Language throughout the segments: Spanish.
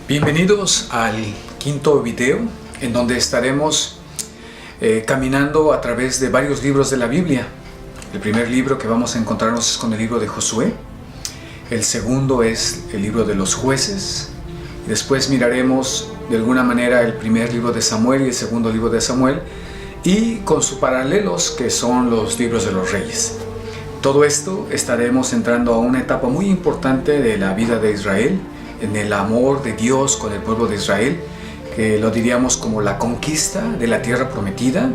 Bienvenidos al quinto video en donde estaremos caminando a través de varios libros de la Biblia. El primer libro que vamos a encontrarnos es con el libro de Josué. El segundo es el libro de los jueces. Después miraremos de alguna manera el primer libro de Samuel y el segundo libro de Samuel, y con sus paralelos que son los libros de los reyes. Todo esto estaremos entrando a una etapa muy importante de la vida de Israel, en el amor de Dios con el pueblo de Israel, que lo diríamos como la conquista de la tierra prometida.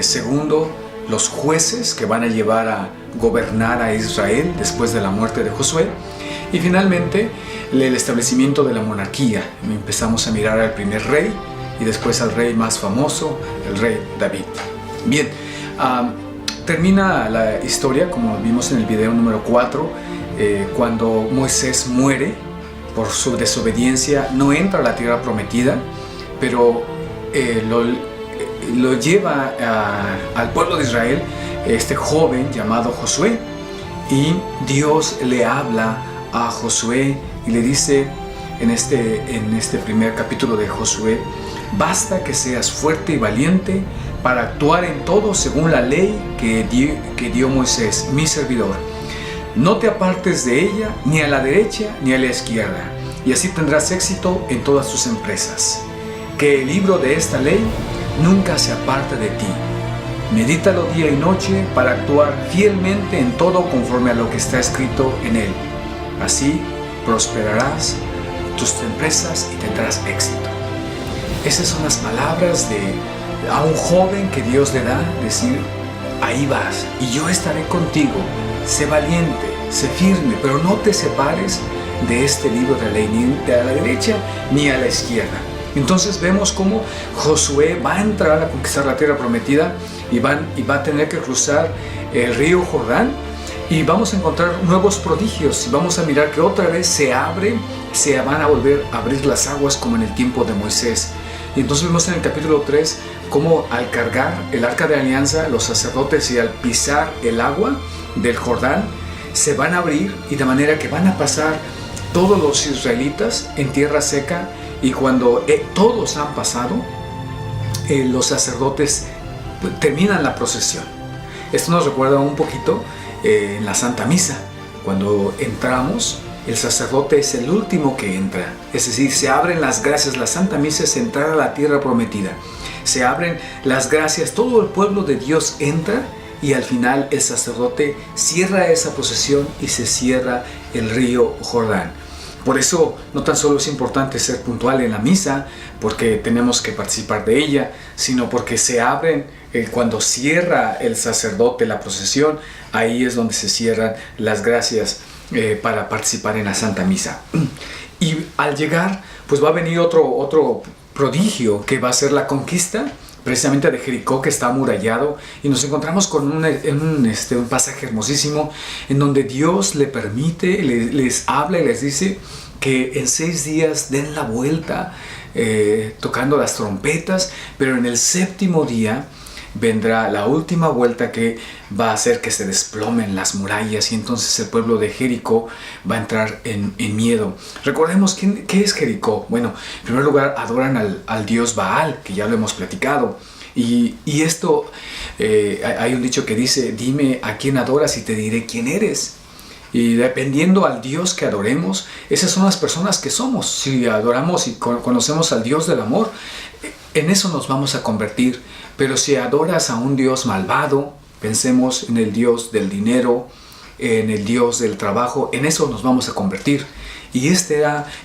Segundo, los jueces que van a llevar a gobernar a Israel después de la muerte de Josué. Y finalmente, el establecimiento de la monarquía. Empezamos a mirar al primer rey y después al rey más famoso, el rey David. Bien, termina la historia, como vimos en el video número 4, cuando Moisés muere por su desobediencia. No entra a la tierra prometida, pero lo lleva al pueblo de Israel este joven llamado Josué, y Dios le habla a Josué y le dice en este primer capítulo de Josué: basta que seas fuerte y valiente para actuar en todo según la ley que dio Moisés, mi servidor. No te apartes de ella ni a la derecha ni a la izquierda, y así tendrás éxito en todas tus empresas. Que el libro de esta ley nunca se aparte de ti. Medítalo día y noche para actuar fielmente en todo conforme a lo que está escrito en él. Así prosperarás tus empresas y tendrás éxito. Esas son las palabras a un joven que Dios le da, decir: ahí vas y yo estaré contigo. Sé valiente, sé firme, pero no te separes de este libro de la ley, ni a la derecha ni a la izquierda. Entonces vemos cómo Josué va a entrar a conquistar la tierra prometida y va a tener que cruzar el río Jordán, y vamos a encontrar nuevos prodigios, y vamos a mirar que otra vez se van a volver a abrir las aguas como en el tiempo de Moisés. Y entonces vemos en el capítulo 3 cómo al cargar el arca de alianza, los sacerdotes, y al pisar el agua del Jordán, se van a abrir, y de manera que van a pasar todos los israelitas en tierra seca. Y cuando todos han pasado, los sacerdotes terminan la procesión. Esto nos recuerda un poquito en la Santa Misa. Cuando entramos, el sacerdote es el último que entra. Es decir, se abren las gracias. La Santa Misa es entrar a la tierra prometida. Se abren las gracias, todo el pueblo de Dios entra, y al final el sacerdote cierra esa procesión y se cierra el río Jordán. Por eso no tan solo es importante ser puntual en la misa, porque tenemos que participar de ella, sino porque se abren, cuando cierra el sacerdote la procesión, ahí es donde se cierran las gracias para participar en la Santa Misa. Y al llegar, pues va a venir otro prodigio, que va a ser la conquista precisamente de Jericó, que está amurallado, y nos encontramos con un pasaje hermosísimo en donde Dios le permite, les habla y les dice que en 6 días den la vuelta tocando las trompetas, pero en el 7º día vendrá la última vuelta, que va a hacer que se desplomen las murallas, y entonces el pueblo de Jericó va a entrar en miedo. Recordemos qué es Jericó. Bueno, en primer lugar adoran al dios Baal, que ya lo hemos platicado, y esto hay un dicho que dice: dime a quién adoras y te diré quién eres. Y dependiendo al Dios que adoremos, esas son las personas que somos. Si adoramos y conocemos al Dios del amor, en eso nos vamos a convertir. Pero si adoras a un Dios malvado, pensemos en el Dios del dinero, en el Dios del trabajo, en eso nos vamos a convertir. Y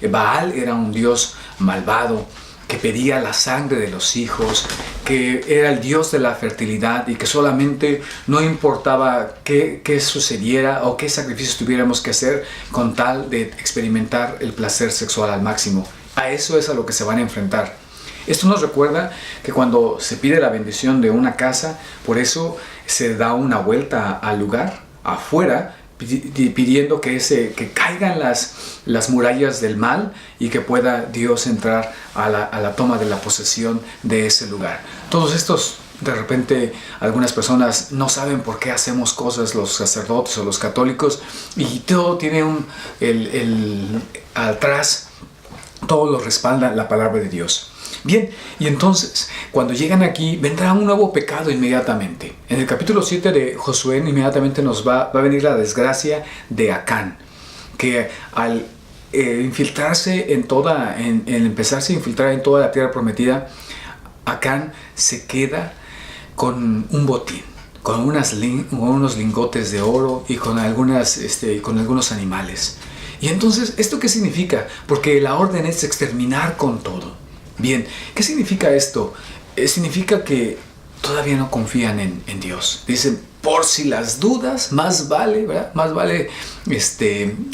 Baal era un Dios malvado, que pedía la sangre de los hijos, que era el Dios de la fertilidad, y que solamente no importaba qué sucediera o qué sacrificios tuviéramos que hacer con tal de experimentar el placer sexual al máximo. A eso es a lo que se van a enfrentar. Esto nos recuerda que cuando se pide la bendición de una casa, por eso se da una vuelta al lugar afuera, pidiendo que caigan las murallas del mal, y que pueda Dios entrar a la toma de la posesión de ese lugar. Todos estos, de repente, algunas personas no saben por qué hacemos cosas, los sacerdotes o los católicos, y todo tiene atrás todo lo respalda la palabra de Dios. Bien, y entonces, cuando llegan aquí, vendrá un nuevo pecado inmediatamente. En el capítulo 7 de Josué, inmediatamente nos va a venir la desgracia de Acán, que al infiltrarse en empezarse a infiltrar en toda la tierra prometida, Acán se queda con un botín, con unos lingotes de oro y con algunos animales. Y entonces, ¿esto qué significa? Porque la orden es exterminar con todo. Bien, ¿qué significa esto? Significa que todavía no confían en Dios. Dicen, por si las dudas, más vale, ¿verdad? Más vale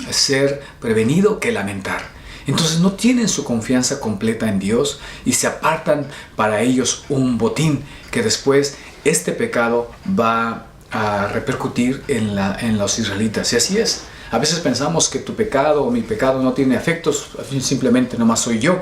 ser prevenido que lamentar. Entonces no tienen su confianza completa en Dios y se apartan para ellos un botín que después este pecado va a repercutir en los israelitas. Y así es. A veces pensamos que tu pecado o mi pecado no tiene efectos, simplemente nomás soy yo.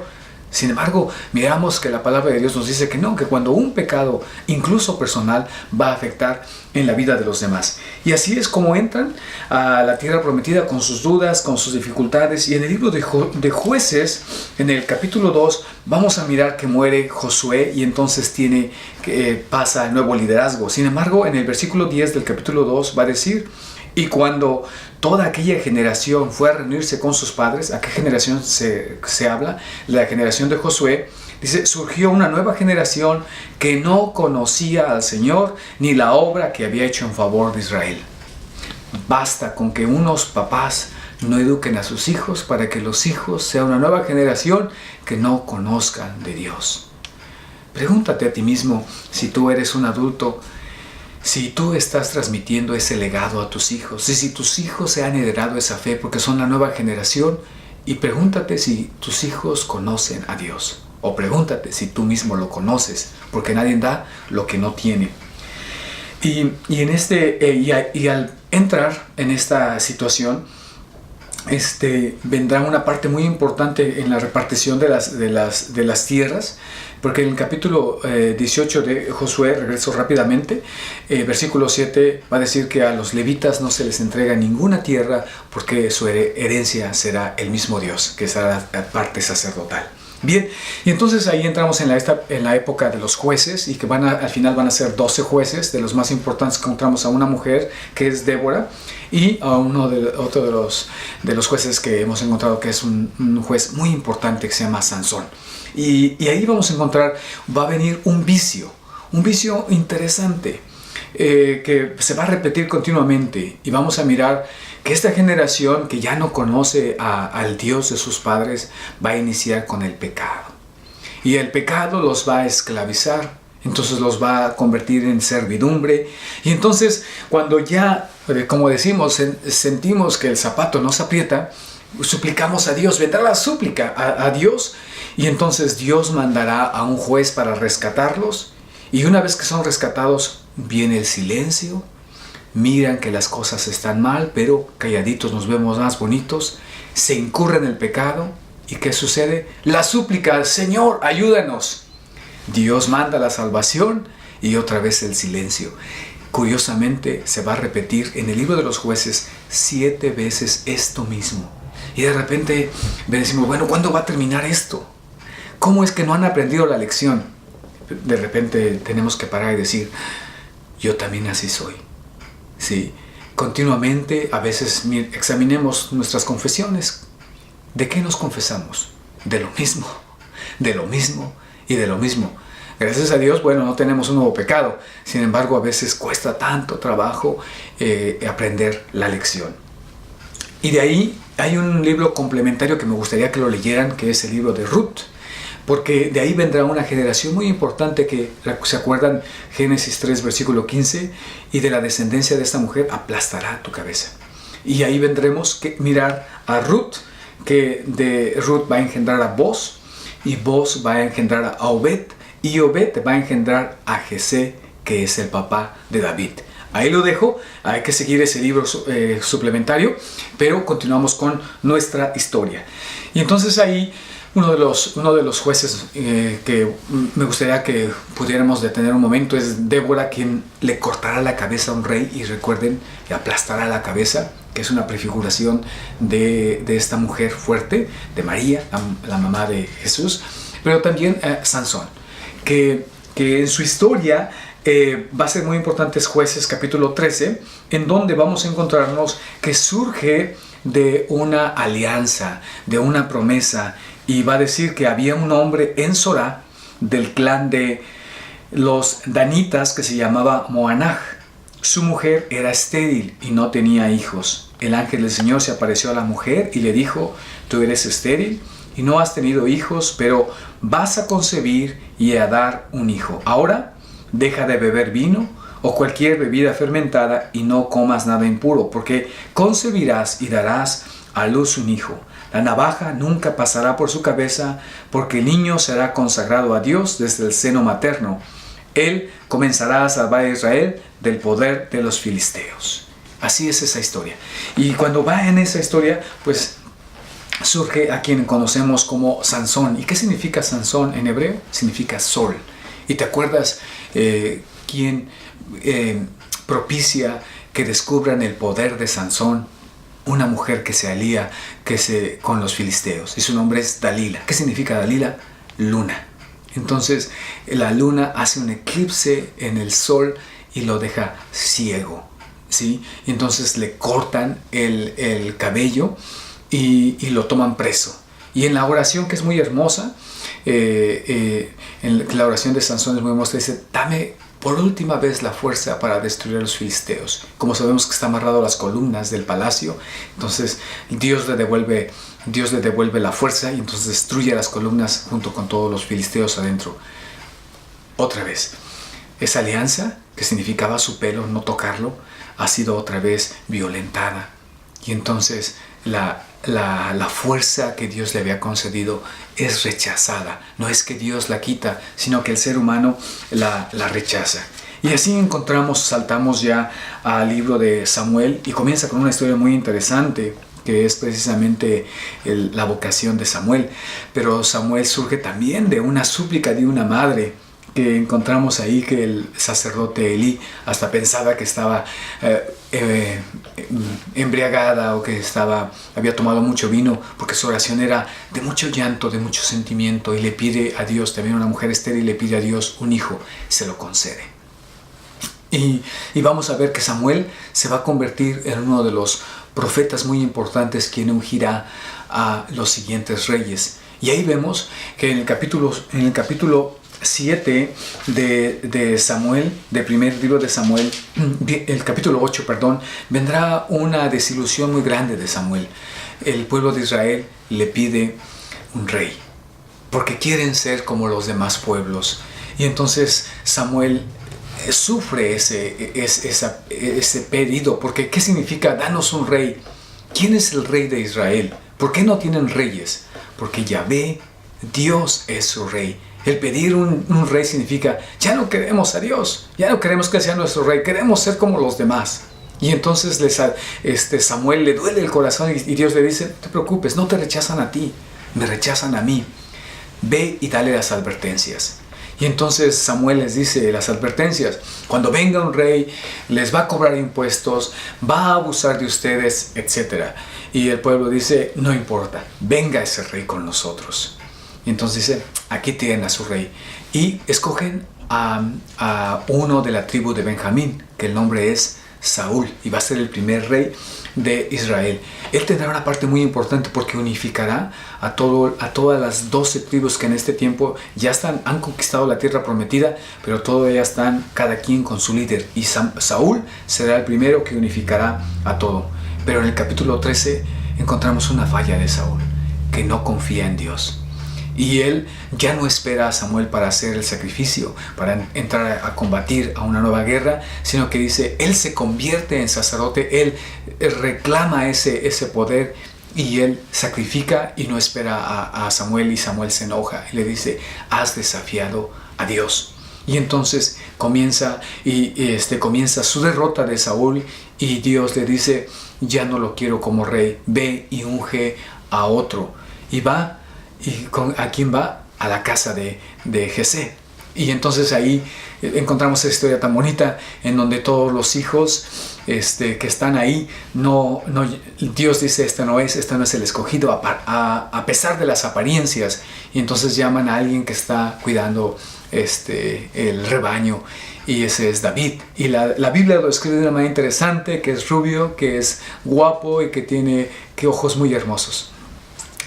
Sin embargo, miramos que la palabra de Dios nos dice que no, que cuando un pecado, incluso personal, va a afectar en la vida de los demás. Y así es como entran a la tierra prometida con sus dudas, con sus dificultades. Y en el libro de Jueces, en el capítulo 2, vamos a mirar que muere Josué y entonces pasa el nuevo liderazgo. Sin embargo, en el versículo 10 del capítulo 2 va a decir: y cuando toda aquella generación fue a reunirse con sus padres, ¿a qué generación se habla? La generación de Josué. Dice, surgió una nueva generación que no conocía al Señor ni la obra que había hecho en favor de Israel. Basta con que unos papás no eduquen a sus hijos para que los hijos sean una nueva generación que no conozcan de Dios. Pregúntate a ti mismo, si tú eres un adulto, si tú estás transmitiendo ese legado a tus hijos, si tus hijos se han heredado esa fe porque son la nueva generación, y pregúntate si tus hijos conocen a Dios, o pregúntate si tú mismo lo conoces, porque nadie da lo que no tiene. Y al entrar en esta situación, vendrá una parte muy importante en la repartición de las tierras, porque en el capítulo 18 de Josué, regreso rápidamente, versículo 7 va a decir que a los levitas no se les entrega ninguna tierra porque su herencia será el mismo Dios, que será la parte sacerdotal. Bien, y entonces ahí entramos en la época de los jueces, y que al final van a ser 12 jueces. De los más importantes encontramos a una mujer que es Débora, y a otro de los jueces que hemos encontrado, que es un juez muy importante que se llama Sansón. Y ahí vamos a encontrar, va a venir un vicio interesante que se va a repetir continuamente, y vamos a mirar que esta generación que ya no conoce al Dios de sus padres va a iniciar con el pecado. Y el pecado los va a esclavizar, entonces los va a convertir en servidumbre. Y entonces cuando ya, como decimos, sentimos que el zapato nos aprieta, suplicamos a Dios, vendrá la súplica a Dios, y entonces Dios mandará a un juez para rescatarlos. Y una vez que son rescatados, viene el silencio. Miran que las cosas están mal, pero calladitos nos vemos más bonitos. Se incurre en el pecado. ¿Y qué sucede? La súplica, Señor, ayúdanos. Dios manda la salvación y otra vez el silencio. Curiosamente, se va a repetir en el libro de los jueces 7 veces esto mismo. Y de repente decimos, bueno, ¿cuándo va a terminar esto? ¿Cómo es que no han aprendido la lección? De repente tenemos que parar y decir, yo también así soy. Sí, continuamente a veces examinemos nuestras confesiones. ¿De qué nos confesamos? De lo mismo y de lo mismo. Gracias a Dios, bueno, no tenemos un nuevo pecado. Sin embargo, a veces cuesta tanto trabajo aprender la lección. Y de ahí hay un libro complementario que me gustaría que lo leyeran, que es el libro de Ruth. Porque de ahí vendrá una generación muy importante que, ¿se acuerdan? Génesis 3, versículo 15, y de la descendencia de esta mujer aplastará tu cabeza. Y ahí vendremos que mirar a Ruth, que de Ruth va a engendrar a Boz, y Boz va a engendrar a Obed, y Obed va a engendrar a Jesé, que es el papá de David. Ahí lo dejo, hay que seguir ese libro suplementario, pero continuamos con nuestra historia. Y entonces ahí Uno de los jueces que me gustaría que pudiéramos detener un momento es Débora, quien le cortará la cabeza a un rey, y recuerden, le aplastará la cabeza, que es una prefiguración de esta mujer fuerte, de María, la mamá de Jesús. Pero también Sansón, que en su historia va a ser muy importante. Es Jueces capítulo 13, en donde vamos a encontrarnos que surge de una alianza, de una promesa, y va a decir que había un hombre en Sorá del clan de los danitas que se llamaba Moanaj. Su mujer era estéril y no tenía hijos. El ángel del Señor se apareció a la mujer y le dijo: tú eres estéril y no has tenido hijos, pero vas a concebir y a dar un hijo. Ahora deja de beber vino o cualquier bebida fermentada y no comas nada impuro, porque concebirás y darás a luz un hijo. La navaja nunca pasará por su cabeza, porque el niño será consagrado a Dios desde el seno materno. Él comenzará a salvar a Israel del poder de los filisteos. Así es esa historia. Y cuando va en esa historia, pues surge a quien conocemos como Sansón. ¿Y qué significa Sansón en hebreo? Significa sol. ¿Y te acuerdas quién propicia que descubran el poder de Sansón? Una mujer que se alía con los filisteos, y su nombre es Dalila. ¿Qué significa Dalila? Luna. Entonces la luna hace un eclipse en el sol y lo deja ciego, ¿sí? Y entonces le cortan el cabello y lo toman preso. Y en la oración, que es muy hermosa, en la oración de Sansón es muy hermosa, dice: dame por última vez la fuerza para destruir a los filisteos. Como sabemos que está amarrado a las columnas del palacio, entonces Dios le devuelve la fuerza, y entonces destruye las columnas junto con todos los filisteos adentro. Otra vez, esa alianza, que significaba su pelo, no tocarlo, ha sido otra vez violentada. Y entonces la fuerza que Dios le había concedido es rechazada. No es que Dios la quita, sino que el ser humano la rechaza. Y así saltamos ya al libro de Samuel, y comienza con una historia muy interesante, que es precisamente la vocación de Samuel. Pero Samuel surge también de una súplica de una madre, que encontramos ahí que el sacerdote Elí hasta pensaba que estaba embriagada, o que había tomado mucho vino, porque su oración era de mucho llanto, de mucho sentimiento, y le pide a Dios, también una mujer estéril le pide a Dios un hijo, se lo concede. Y vamos a ver que Samuel se va a convertir en uno de los profetas muy importantes, quien ungirá a los siguientes reyes. Y ahí vemos que en el capítulo 7 de Samuel, del primer libro de Samuel, el capítulo 8, perdón, vendrá una desilusión muy grande de Samuel. El pueblo de Israel le pide un rey, porque quieren ser como los demás pueblos. Y entonces Samuel sufre ese pedido, porque ¿qué significa danos un rey? ¿Quién es el rey de Israel? ¿Por qué no tienen reyes? Porque Yahvé, Dios, es su rey. El pedir un rey significa: ya no queremos a Dios, ya no queremos que sea nuestro rey, queremos ser como los demás. Y entonces Samuel le duele el corazón, y Dios le dice: no te preocupes, no te rechazan a ti, me rechazan a mí. Ve y dale las advertencias. Y entonces Samuel les dice las advertencias: cuando venga un rey, les va a cobrar impuestos, va a abusar de ustedes, etc. Y el pueblo dice: no importa, venga ese rey con nosotros. Y entonces dice: aquí tienen a su rey. Y escogen a uno de la tribu de Benjamín, que el nombre es Saúl, y va a ser el primer rey de Israel. Él tendrá una parte muy importante, porque unificará a todas las 12 tribus que en este tiempo ya han conquistado la tierra prometida, pero todavía están cada quien con su líder. Y Saúl será el primero que unificará a todo. Pero en el capítulo 13 encontramos una falla de Saúl, que no confía en Dios. Y él ya no espera a Samuel para hacer el sacrificio, para entrar a combatir a una nueva guerra, sino que dice: él se convierte en sacerdote, él reclama ese poder, y él sacrifica y no espera a Samuel. Y Samuel se enoja y le dice: has desafiado a Dios. Y entonces comienza su derrota de Saúl, y Dios le dice: ya no lo quiero como rey, ve y unge a otro. Y va ¿a quién va? A la casa de Jesé. Y entonces ahí encontramos esa historia tan bonita en donde todos los hijos que están ahí, Dios dice, este no es el escogido, a pesar de las apariencias. Y entonces llaman a alguien que está cuidando el rebaño, y ese es David. Y la Biblia lo escribe de una manera interesante, que es rubio, que es guapo y que tiene ojos muy hermosos.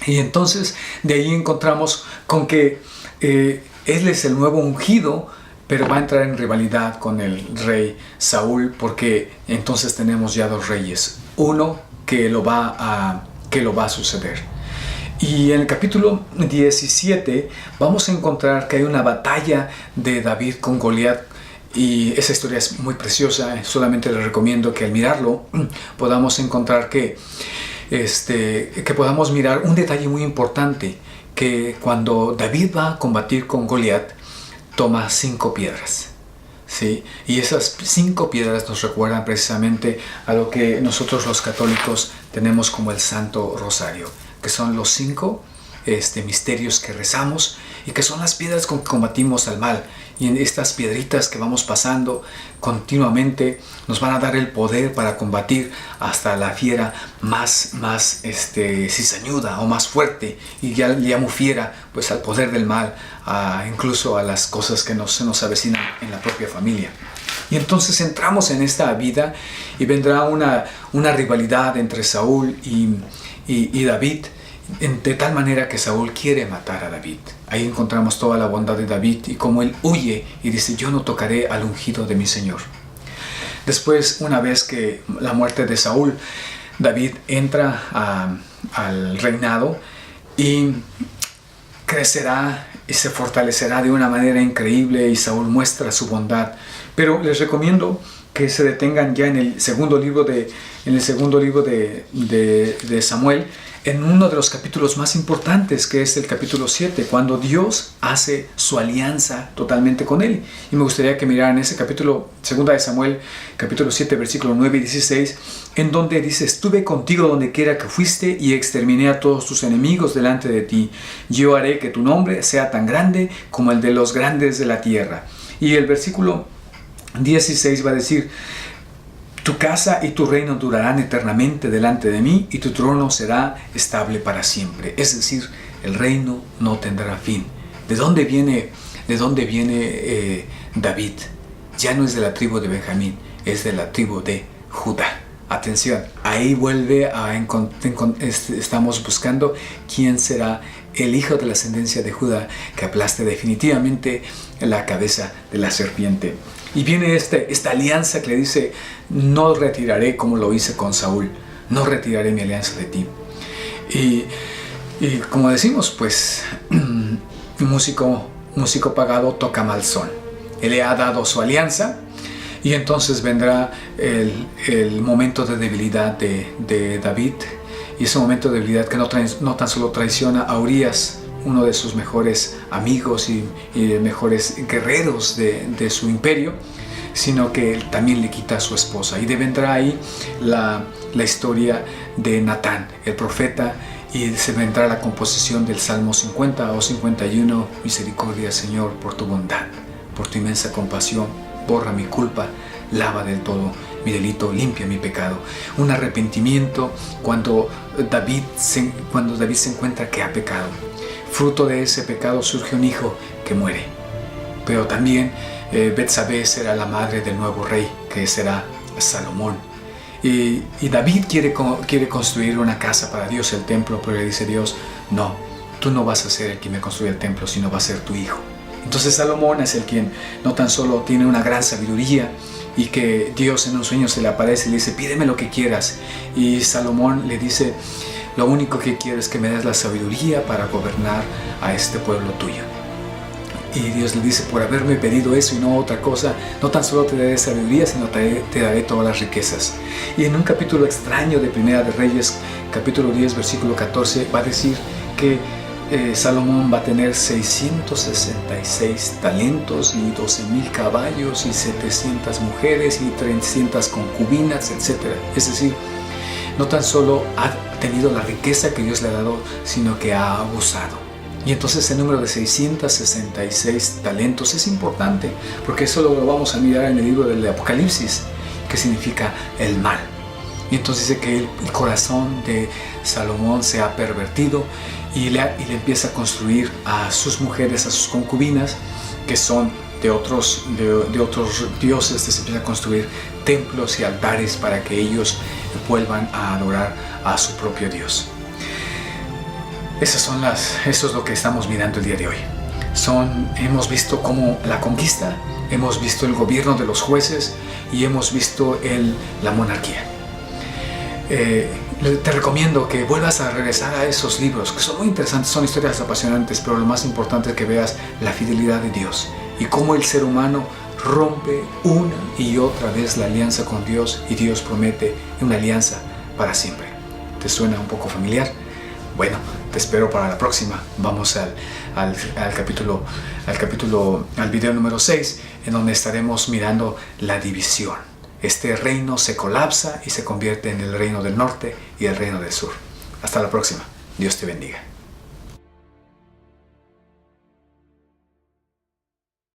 Y entonces de ahí encontramos con que él es el nuevo ungido, pero va a entrar en rivalidad con el rey Saúl, porque entonces tenemos ya dos reyes, uno que lo va a suceder. Y en el capítulo 17 vamos a encontrar que hay una batalla de David con Goliat, y esa historia es muy preciosa. Solamente les recomiendo que al mirarlo podamos encontrar que podamos mirar un detalle muy importante, que cuando David va a combatir con Goliat, toma 5 piedras, ¿sí? Y esas 5 piedras nos recuerdan precisamente a lo que nosotros los católicos tenemos como el Santo Rosario, que son los 5 misterios que rezamos, y que son las piedras con que combatimos al mal. Y en estas piedritas que vamos pasando continuamente nos van a dar el poder para combatir hasta la fiera más cizañuda o más fuerte. Y ya le llamo fiera pues al poder del mal, incluso a las cosas que se nos avecinan en la propia familia. Y entonces entramos en esta vida y vendrá una rivalidad entre Saúl y David, de tal manera que Saúl quiere matar a David. Ahí encontramos toda la bondad de David y cómo él huye y dice: yo no tocaré al ungido de mi Señor. Después, una vez que la muerte de Saúl, David entra al reinado y crecerá y se fortalecerá de una manera increíble, y Saúl muestra su bondad. Pero les recomiendo que se detengan ya en el segundo libro de Samuel, en uno de los capítulos más importantes, que es el capítulo 7, cuando Dios hace su alianza totalmente con él. Y me gustaría que miraran ese capítulo, 2 de Samuel, capítulo 7, versículos 9 y 16, en donde dice: estuve contigo donde quiera que fuiste, y exterminé a todos tus enemigos delante de ti. Yo haré que tu nombre sea tan grande como el de los grandes de la tierra. Y el versículo 16 va a decir: tu casa y tu reino durarán eternamente delante de mí, y tu trono será estable para siempre. Es decir, el reino no tendrá fin. ¿De dónde viene David? Ya no es de la tribu de Benjamín, es de la tribu de Judá. Atención, ahí estamos buscando quién será el hijo de la ascendencia de Judá que aplaste definitivamente la cabeza de la serpiente. Y viene esta alianza que le dice: no retiraré como lo hice con Saúl, no retiraré mi alianza de ti. Y como decimos, pues músico pagado toca mal son. Él le ha dado su alianza, y entonces vendrá el momento de debilidad de David. Y ese momento de debilidad que no tan solo traiciona a Urías, uno de sus mejores amigos y mejores guerreros de su imperio, sino que él también le quita a su esposa. Y vendrá ahí la historia de Natán, el profeta, y se vendrá la composición del Salmo 50 o 51. Misericordia, Señor, por tu bondad, por tu inmensa compasión, borra mi culpa, lava del todo mi delito, limpia mi pecado. Un arrepentimiento cuando David se encuentra que ha pecado. Fruto de ese pecado surge un hijo que muere. Pero también Betsabé será la madre del nuevo rey, que será Salomón. Y David quiere construir una casa para Dios, el templo, pero le dice Dios: no, tú no vas a ser el que me construya el templo, sino va a ser tu hijo. Entonces Salomón es el quien no tan solo tiene una gran sabiduría, y que Dios en un sueño se le aparece y le dice: pídeme lo que quieras. Y Salomón le dice: lo único que quiero es que me des la sabiduría para gobernar a este pueblo tuyo. Y Dios le dice: por haberme pedido eso y no otra cosa, no tan solo te daré sabiduría, sino te daré todas las riquezas. Y en un capítulo extraño de Primera de Reyes, capítulo 10, versículo 14, va a decir que Salomón va a tener 666 talentos y 12,000 caballos y 700 mujeres y 300 concubinas, etc. Es decir, no tan solo ha tenido la riqueza que Dios le ha dado, sino que ha abusado. Y entonces el número de 666 talentos es importante, porque eso lo vamos a mirar en el libro del Apocalipsis, que significa el mal. Y entonces dice que el corazón de Salomón se ha pervertido y le empieza a construir a sus mujeres, a sus concubinas, que son de otros dioses. Se empieza a construir templos y altares para que ellos vuelvan a adorar a su propio Dios. Eso es lo que estamos mirando el día de hoy. Hemos visto cómo la conquista, hemos visto el gobierno de los jueces y hemos visto la monarquía. Te recomiendo que vuelvas a regresar a esos libros, que son muy interesantes, son historias apasionantes, pero lo más importante es que veas la fidelidad de Dios y cómo el ser humano rompe una y otra vez la alianza con Dios, y Dios promete una alianza para siempre. ¿Te suena un poco familiar? Bueno, te espero para la próxima. Vamos al video número 6, en donde estaremos mirando la división. Este reino se colapsa y se convierte en el reino del norte y el reino del sur. Hasta la próxima. Dios te bendiga.